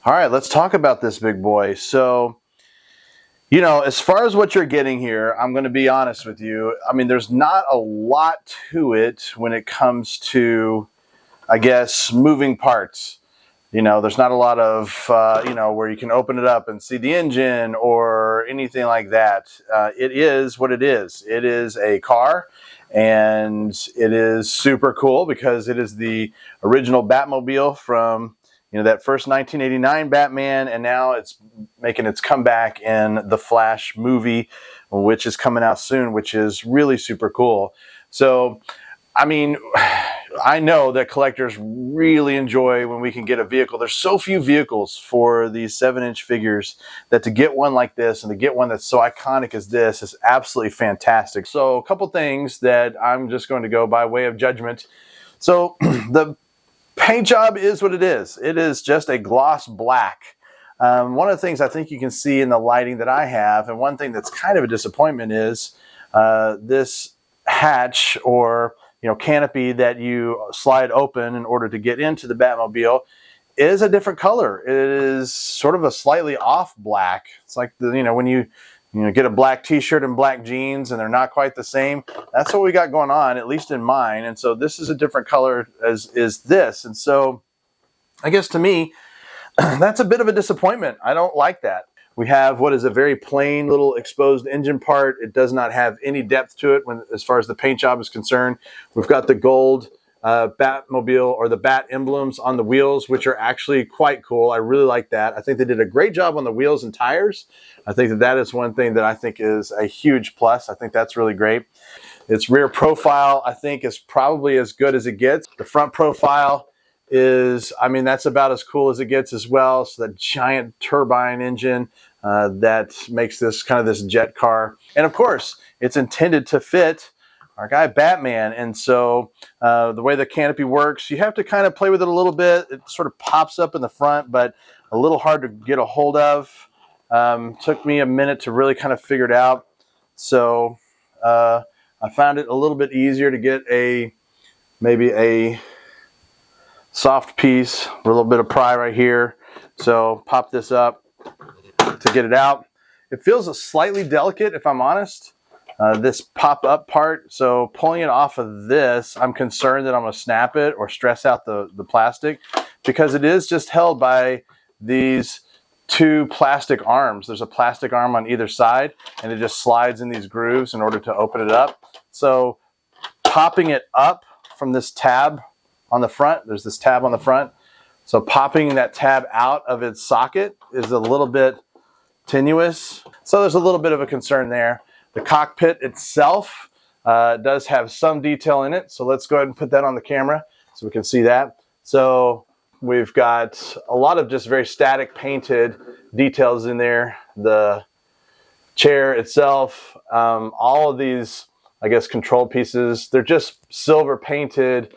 All right, let's talk about this big boy. So, as far as what you're getting here, I'm going to be honest with you. I mean, there's not a lot to it when it comes to, I guess, moving parts. There's not a lot of, where you can open it up and see the engine or anything like that. It is what it is. It is a car, and it is super cool because it is the original Batmobile from that first 1989 Batman, and now it's making its comeback in the Flash movie, which is coming out soon, which is really super cool. So, I mean, I know that collectors really enjoy when we can get a vehicle. There's so few vehicles for these 7-inch figures that to get one like this and to get one that's so iconic as this is absolutely fantastic. So a couple things that I'm just going to go by way of judgment. So the paint job is what it is. It is just a gloss black. One of the things I think you can see in the lighting that I have, and one thing that's kind of a disappointment is this hatch or canopy that you slide open in order to get into the Batmobile is a different color. It is sort of a slightly off black. It's like when you get a black t-shirt and black jeans and they're not quite the same. That's what we got going on, at least in mine. And so this is a different color as is this. And so I guess to me, that's a bit of a disappointment. I don't like that. We have what is a very plain little exposed engine part. It does not have any depth to it as far as the paint job is concerned. We've got the gold Batmobile or the Bat emblems on the wheels, which are actually quite cool. I really like that. I think they did a great job on the wheels and tires. I think that is one thing that I think is a huge plus. I think that's really great. Its rear profile, I think, is probably as good as it gets. The front profile is, that's about as cool as it gets as well. So that giant turbine engine that makes this kind of this jet car. And of course, it's intended to fit our guy Batman. And so the way the canopy works, you have to kind of play with it a little bit. It sort of pops up in the front, but a little hard to get a hold of. Took me a minute to really kind of figure it out. So I found it a little bit easier to get maybe a soft piece with a little bit of pry right here. So pop this up to get it out. It feels slightly delicate, if I'm honest. This pop-up part, so pulling it off of this, I'm concerned that I'm going to snap it or stress out the plastic, because it is just held by these two plastic arms. There's a plastic arm on either side, and it just slides in these grooves in order to open it up. So popping it up from this tab on the front, there's this tab on the front, so popping that tab out of its socket is a little bit tenuous. So there's a little bit of a concern there. The cockpit itself does have some detail in it, so let's go ahead and put that on the camera so we can see that. So we've got a lot of just very static painted details in there. The chair itself, all of these, I guess, control pieces, they're just silver painted,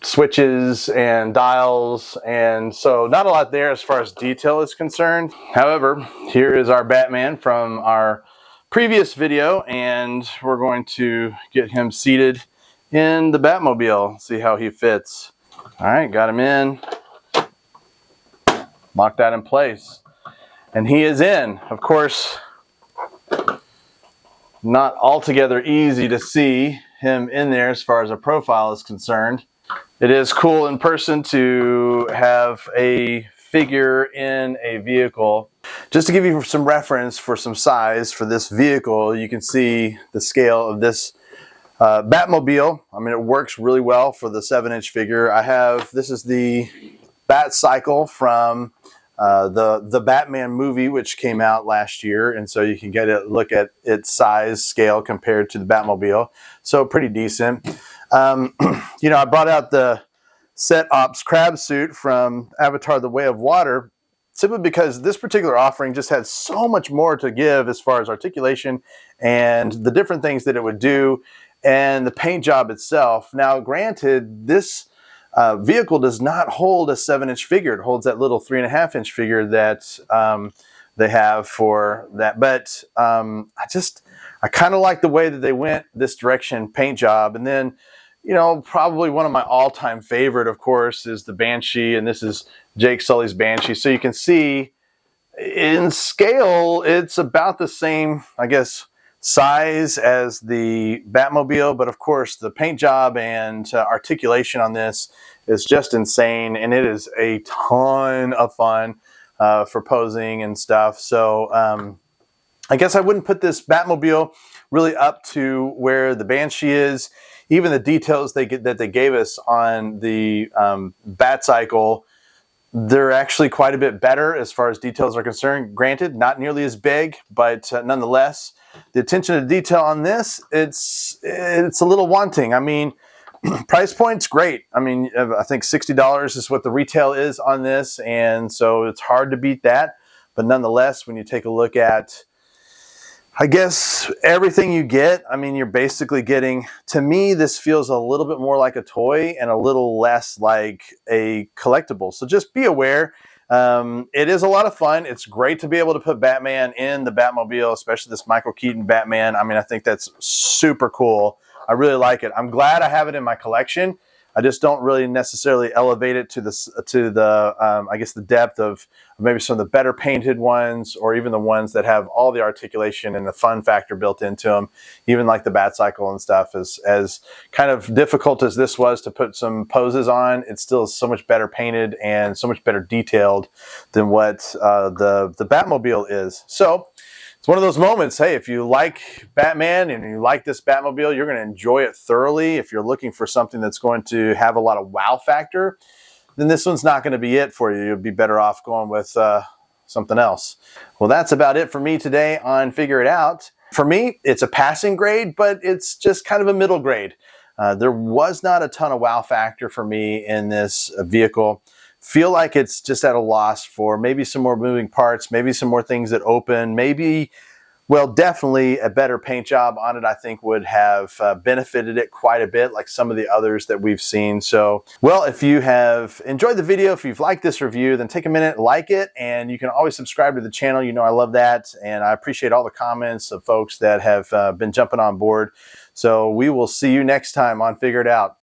switches and dials, and so not a lot there as far as detail is concerned. However, here is our Batman from our previous video, and we're going to get him seated in the Batmobile, see how he fits. All right, got him in, lock that in place, and he is in. Of course, not altogether easy to see him in there as far as a profile is concerned. It is cool in person to have a figure in a vehicle. Just to give you some reference for some size for this vehicle, you can see the scale of this Batmobile. It works really well for the 7-inch figure. This is the Bat Cycle from the Batman movie, which came out last year, and so you can get a look at its size scale compared to the Batmobile. So pretty decent. I brought out the Set Ops crab suit from Avatar: The Way of Water simply because this particular offering just had so much more to give as far as articulation and the different things that it would do and the paint job itself. Now, granted, this vehicle does not hold a 7-inch figure. It holds that little 3.5-inch figure that they have for that. But I kind of like the way that they went this direction paint job. And then, probably one of my all-time favorite, of course, is the Banshee. And this is Jake Sully's Banshee. So you can see in scale, it's about the same, I guess, size as the Batmobile, but of course the paint job and articulation on this is just insane, and it is a ton of fun for posing and stuff. So I guess I wouldn't put this Batmobile really up to where the Banshee is. Even the details that they gave us on the Batcycle, they're actually quite a bit better as far as details are concerned. Granted, not nearly as big, but nonetheless, the attention to detail on this, it's a little wanting. I mean, price point's great. I mean, I think $60 is what the retail is on this, and so it's hard to beat that. But nonetheless, when you take a look at, I guess, everything you get, I mean, you're basically getting, to me, this feels a little bit more like a toy and a little less like a collectible. So just be aware. It is a lot of fun. It's great to be able to put Batman in the Batmobile, especially this Michael Keaton Batman. I mean, I think that's super cool. I really like it. I'm glad I have it in my collection. I just don't really necessarily elevate it to the I guess the depth of maybe some of the better painted ones, or even the ones that have all the articulation and the fun factor built into them. Even like the Batcycle and stuff, as kind of difficult as this was to put some poses on, it's still so much better painted and so much better detailed than what the Batmobile is. So it's one of those moments, hey, if you like Batman and you like this Batmobile, you're going to enjoy it thoroughly. If you're looking for something that's going to have a lot of wow factor, then this one's not going to be it for you. You'll be better off going with something else. Well, that's about it for me today on Figure It Out. For me, it's a passing grade, but it's just kind of a middle grade. There was not a ton of wow factor for me in this vehicle. Feel like it's just at a loss for maybe some more moving parts, maybe some more things that open, maybe, well, definitely a better paint job on it, I think, would have benefited it quite a bit, like some of the others that we've seen. So, well, if you have enjoyed the video, if you've liked this review, then take a minute, like it, and you can always subscribe to the channel. You know I love that, and I appreciate all the comments of folks that have been jumping on board. So we will see you next time on Figure It Out.